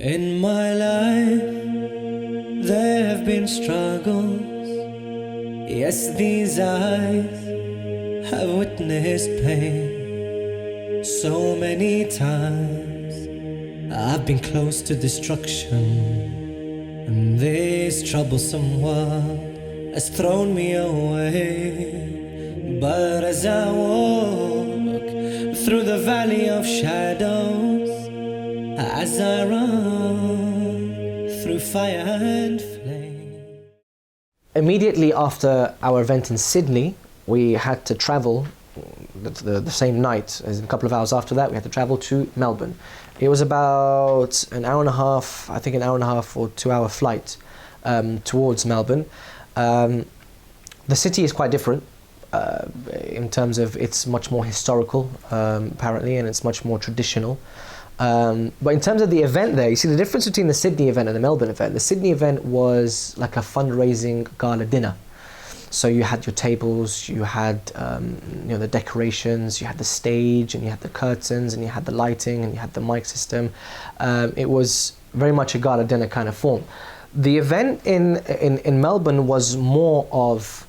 In my life, there have been struggles. Yes, these eyes have witnessed pain. So many times I've been close to destruction, and this troublesome world has thrown me away. But as I walk through the valley of shadows, as I run through fire and flame. Immediately after our event in Sydney, we had to travel the same night, as a couple of hours after that, we had to travel to Melbourne. It was about an hour and a half, I think an hour and a half or 2 hour flight towards Melbourne. The city is quite different in terms of it's much more historical, apparently, and it's much more traditional. But in terms of the event there, you see the difference between the Sydney event and the Melbourne event. The Sydney event was like a fundraising gala dinner. So you had your tables, you had the decorations, you had the stage, and you had the curtains, and you had the lighting, and you had the mic system. It was very much a gala dinner kind of form. The event in Melbourne was more of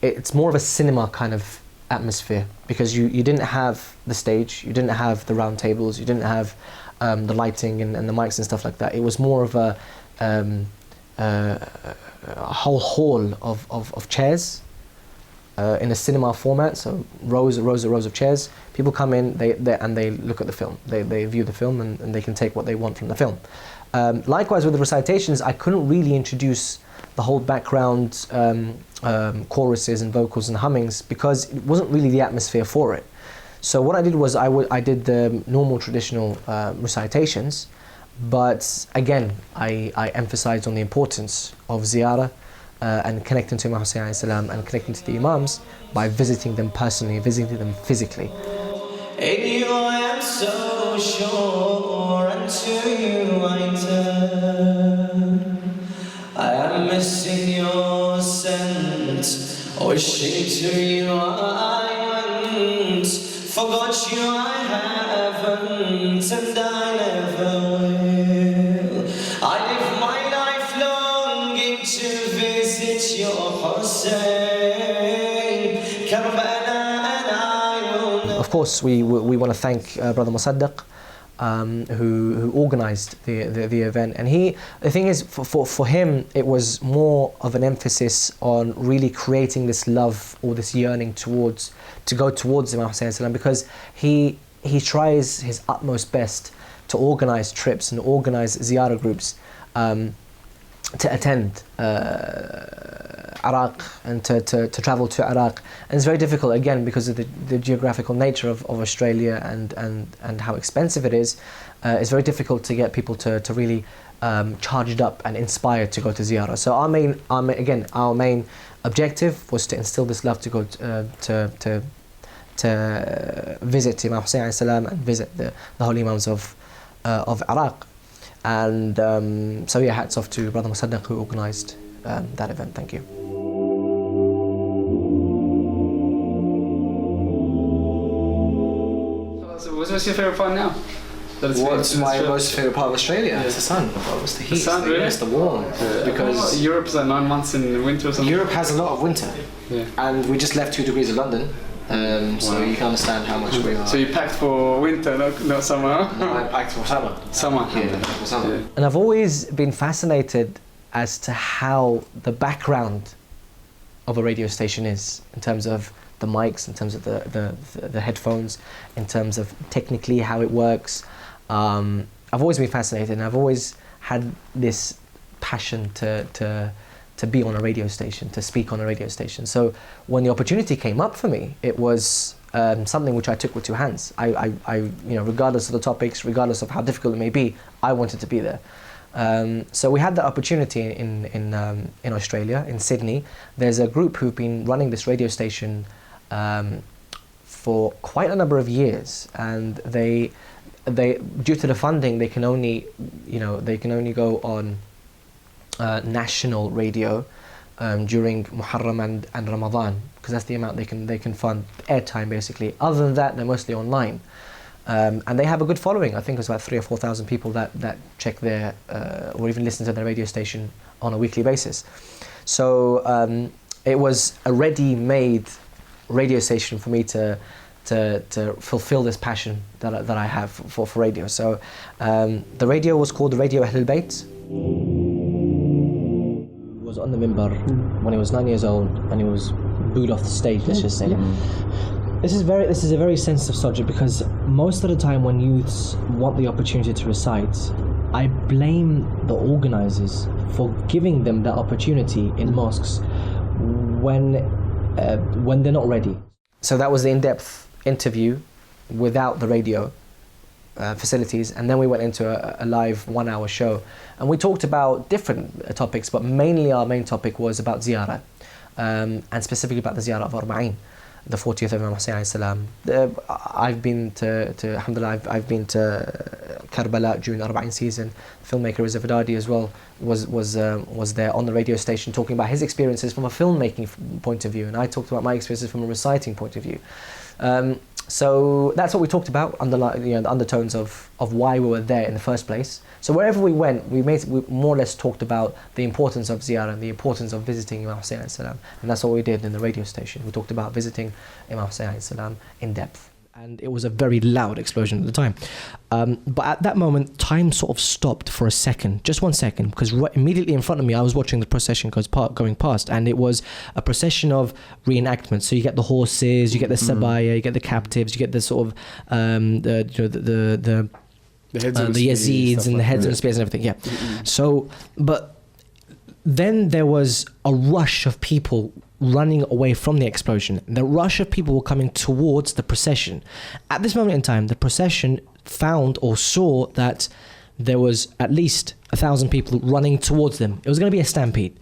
it's more of a cinema kind of atmosphere, because you didn't have the stage, you didn't have the round tables, you didn't have the lighting and the mics and stuff like that. It was more of a whole hall of chairs in a cinema format, so rows of chairs. People come in, they look at the film, they view the film, and they can take what they want from the film. Likewise with the recitations, I couldn't really introduce the whole background choruses and vocals and hummings, because it wasn't really the atmosphere for it. So what I did was I did the normal traditional recitations, but again I emphasized on the importance of ziyarah and connecting to Imam Hussein alayhi salam and connecting to the Imams by visiting them personally, visiting them physically. In you I am so sure, and to you I turn. I am missing your scent, wishing to you I went. Forgot you I haven't, and I never will. I live my life longing to visit your Hussein, Karbala, and I will know. Of course, we want to thank Brother Musaddiq, who organized the event, and the thing is, for him, it was more of an emphasis on really creating this love or this yearning to go towards Imam Hussein, because he tries his utmost best to organize trips and organize ziyarah groups to attend Iraq and to travel to Iraq. And it's very difficult, again, because of the geographical nature of Australia and how expensive it is. It's very difficult to get people to really charged up and inspired to go to ziyarah. So our main objective was to instill this love to go to visit Imam Hussein alayhi salam and visit the holy Imams of Iraq. And so yeah, hats off to Brother Musaddiq who organised that event. Thank you. So what's your favourite part now? What's my most favourite part of Australia? Yeah. It's the sun. It's the heat. The sun, really? It's the warmth. Yeah. Because Europe's like 9 months in winter or something. Europe has a lot of winter, yeah. And we just left 2 degrees of London. So you can understand how much we are. So you packed for winter, not summer? Huh? No, I packed for summer. Summer. Yeah, for summer. Yeah. And I've always been fascinated as to how the background of a radio station is, in terms of the mics, in terms of the headphones, in terms of technically how it works. I've always been fascinated, and I've always had this passion to be on a radio station, to speak on a radio station. So when the opportunity came up for me, it was something which I took with 2 hands. I regardless of the topics, regardless of how difficult it may be, I wanted to be there. So we had the opportunity in Australia, in Sydney. There's a group who've been running this radio station for quite a number of years, and they due to the funding, they can only go on national radio during Muharram and Ramadan, because that's the amount they can fund airtime basically. Other than that, they're mostly online. And they have a good following. I think it's about 3,000 or 4,000 people that check their or even listen to their radio station on a weekly basis. So it was a ready-made radio station for me to fulfill this passion that I have for radio. So the radio was called Radio Ahl al-Bayt. He was on the minbar when he was 9 years old, and he was booed off the stage, let's just say. This is a very sensitive subject, because most of the time when youths want the opportunity to recite, I blame the organisers for giving them that opportunity in mosques when they're not ready. So that was the in-depth interview without the radio facilities, and then we went into a live 1 hour show, and we talked about different topics, but mainly our main topic was about ziyarah, and specifically about the ziyarah of Arba'in, the 40th of Imam Hussein alayhi salam. I've been to alhamdulillah, I've been to Karbala during the Arba'in season. Filmmaker Reza Fadhil as well was there on the radio station talking about his experiences from a filmmaking point of view, and I talked about my experiences from a reciting point of view. So that's what we talked about, the undertones of why we were there in the first place. So wherever we went, we more or less talked about the importance of ziyarah and the importance of visiting Imam Hussein alayhi salam, and that's what we did in the radio station. We talked about visiting Imam Hussein alayhi salam in depth. And it was a very loud explosion at the time. But at that moment, time sort of stopped for a second, just 1 second, because immediately in front of me, I was watching the procession going past, and it was a procession of reenactments. So you get the horses, you get the sabaya, you get the captives, you get the sort of the Yazids and the heads of the spears and everything. Yeah. So, but then there was a rush of people running away from the explosion. The rush of people were coming towards the procession. At this moment in time, the procession found or saw that there was at least 1,000 people running towards them. It was going to be a stampede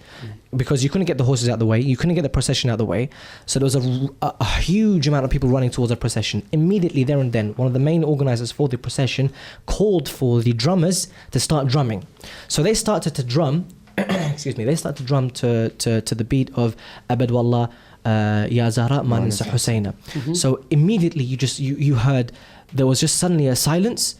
because you couldn't get the horses out of the way, you couldn't get the procession out of the way. So there was a huge amount of people running towards the procession. Immediately there and then, one of the main organisers for the procession called for the drummers to start drumming. So they started to drum. Excuse me, they started to drum to the beat of Abad Wallah Ya Zahra Ma Ninsa Husayna. So immediately you heard there was just suddenly a silence,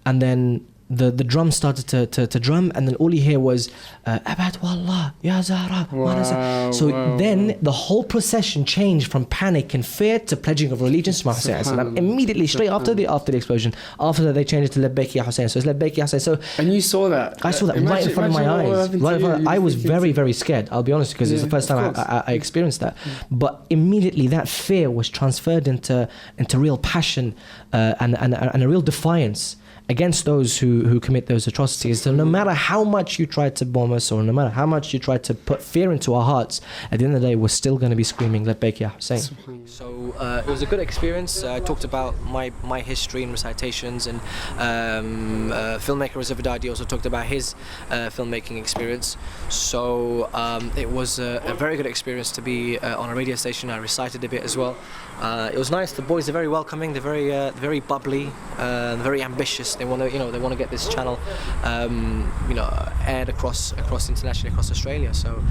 and then the drum started to drum, and then all you hear was Abad Wallah Ya Zahra Ma Ninsa. So then the whole procession changed from panic and fear to pledging of allegiance to Muhammad Hussein. Immediately, straight after the explosion, after that they changed it to Labbaik Ya Hussein. So it's Labbaik Ya Hussein. So and you saw that? I saw that right in front of my eyes. I was very, very scared, I'll be honest, because it was the first time I experienced that. But immediately that fear was transferred into real passion and a real defiance against those who commit those atrocities. So no matter how much you try to bomb us, or no matter how much you try to put fear into our hearts, at the end of the day we're still going to be screaming Labbaik Ya Hussein. So it was a good experience. I talked about my history and recitations, and filmmaker Reza Fadhil also talked about his filmmaking experience. So it was a very good experience to be on a radio station. I recited a bit as well. It was nice. The boys are very welcoming. They're very bubbly, very ambitious. They want to get this channel, aired across internationally, across Australia. So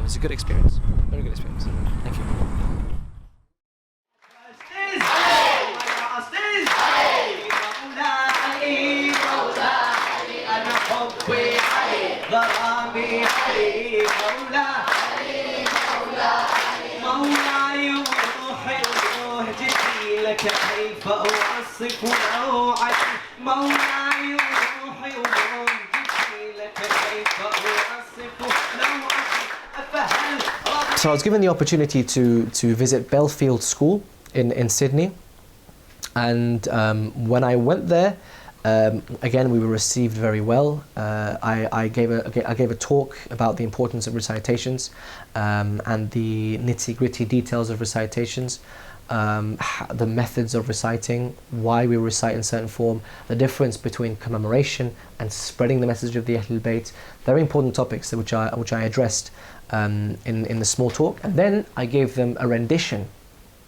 it's a good experience. Very good experience. Thank you. كيف أوصف نوعك مولاي روحي وموجتي لك كيف أوصف نوعك أفهل. So I was given the opportunity to visit Belfield School in Sydney, and when I went there, again we were received very well. I gave a talk about the importance of recitations and the nitty-gritty details of recitations. The methods of reciting, why we recite in certain form, the difference between commemoration and spreading the message of the Ahl al-Bayt. Very important topics which I addressed in the small talk, and then I gave them a rendition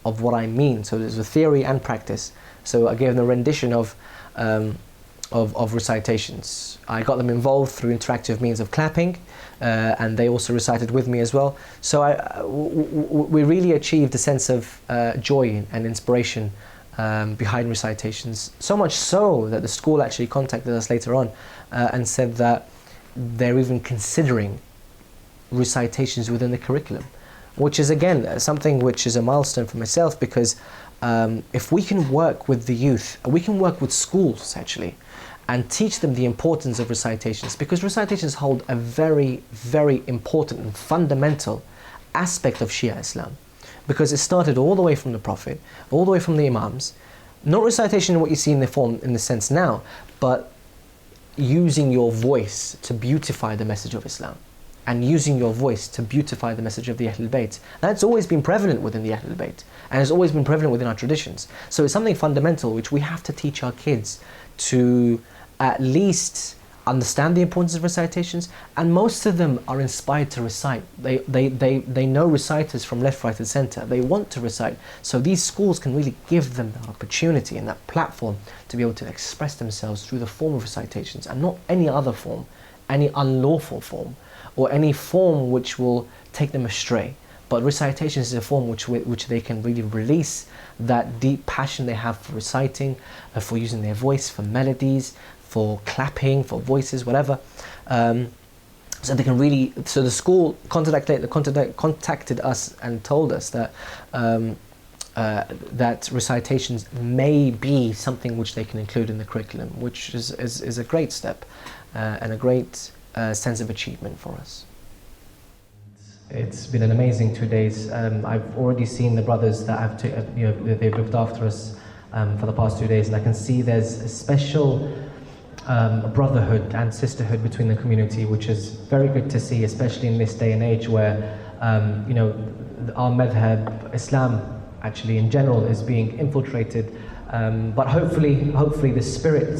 of what I mean. So there's a theory and practice. So I gave them a rendition of recitations. I got them involved through interactive means of clapping, and they also recited with me as well. So we really achieved a sense of joy and inspiration behind recitations. So much so that the school actually contacted us later on and said that they're even considering recitations within the curriculum, which is again something which is a milestone for myself, because if we can work with the youth, we can work with schools actually and teach them the importance of recitations, because recitations hold a very, very important and fundamental aspect of Shia Islam, because it started all the way from the Prophet, all the way from the Imams. Not recitation in what you see in the form, in the sense now, but using your voice to beautify the message of Islam, and using your voice to beautify the message of the Ahlul Bayt. That's always been prevalent within the Ahlul Bayt, and it's always been prevalent within our traditions. So it's something fundamental which we have to teach our kids to at least understand the importance of recitations, and most of them are inspired to recite. They know reciters from left, right and centre. They want to recite. So these schools can really give them the opportunity and that platform to be able to express themselves through the form of recitations, and not any other form, any unlawful form, or any form which will take them astray. But recitations is a form which they can really release that deep passion they have for reciting, for using their voice, for melodies, for clapping, for voices, whatever. So they can really. So the school contacted us and told us that that recitations may be something which they can include in the curriculum, which is a great step and a great sense of achievement for us. It's been an amazing 2 days. I've already seen the brothers that have they've looked after us for the past 2 days, and I can see there's a special brotherhood and sisterhood between the community, which is very good to see, especially in this day and age where our madhab, Islam actually in general, is being infiltrated. But hopefully the spirit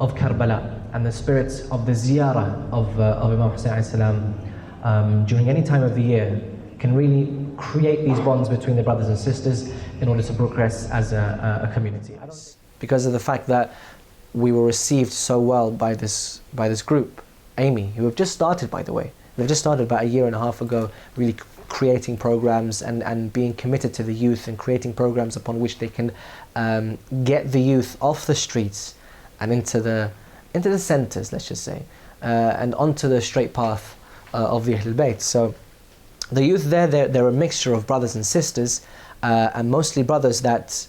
of Karbala and the spirit of the ziyarah of Imam Hussein alayhi salam during any time of the year can really create these bonds between the brothers and sisters in order to progress as a community. Because of the fact that we were received so well by this group, Amy, who have just started, by the way. They've just started about 1.5 years ago, really creating programs and being committed to the youth and creating programs upon which they can get the youth off the streets and into the centres, let's just say, and onto the straight path of the Ahlul Bayt. So the youth there, they're a mixture of brothers and sisters, and mostly brothers that,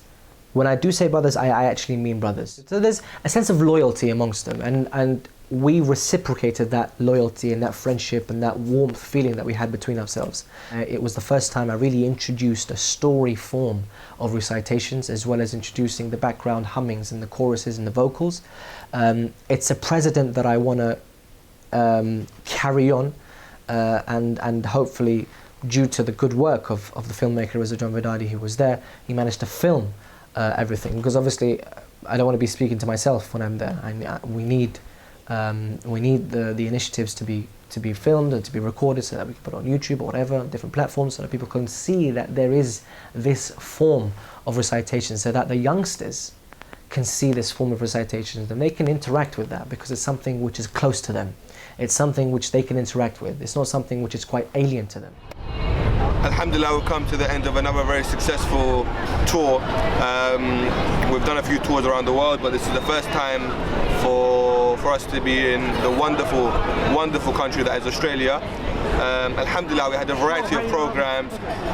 when I do say brothers, I actually mean brothers. So there's a sense of loyalty amongst them, and we reciprocated that loyalty and that friendship and that warmth feeling that we had between ourselves. It was the first time I really introduced a story form of recitations, as well as introducing the background hummings and the choruses and the vocals. It's a precedent that I want to carry on, and hopefully, due to the good work of the filmmaker Reza John Vidadi, who was there, he managed to film everything, because obviously I don't want to be speaking to myself when I'm there. We need the initiatives to be filmed and to be recorded, so that we can put it on YouTube or whatever, different platforms, so that people can see that there is this form of recitation, so that the youngsters can see this form of recitation and they can interact with that, because it's something which is close to them. It's something which they can interact with. It's not something which is quite alien to them. Alhamdulillah, we've come to the end of another very successful tour. We've done a few tours around the world, but this is the first time for us to be in the wonderful country that is Australia. Alhamdulillah, we had a variety of programs,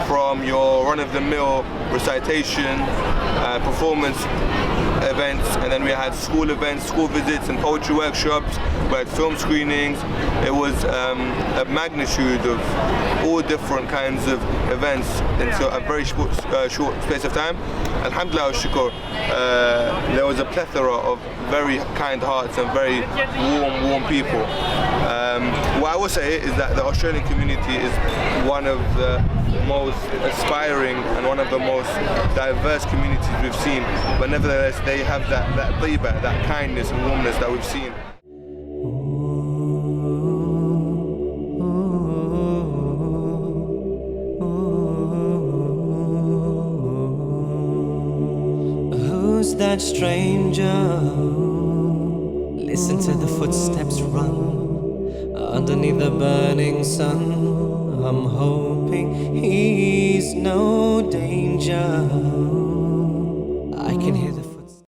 from your run-of-the-mill recitation, performance events, and then we had school events, school visits and poetry workshops. We had film screenings. It was a magnitude of all different kinds of events into a very short space of time. Alhamdulillah, shukr, there was a plethora of very kind hearts and very warm people. What I will say is that the Australian community is one of the most aspiring and one of the most diverse communities we've seen, but nevertheless they have that tayyiba, that kindness and warmness that we've seen. Who's that stranger? Listen to the footsteps run underneath the burning sun. I'm hoping he's no danger.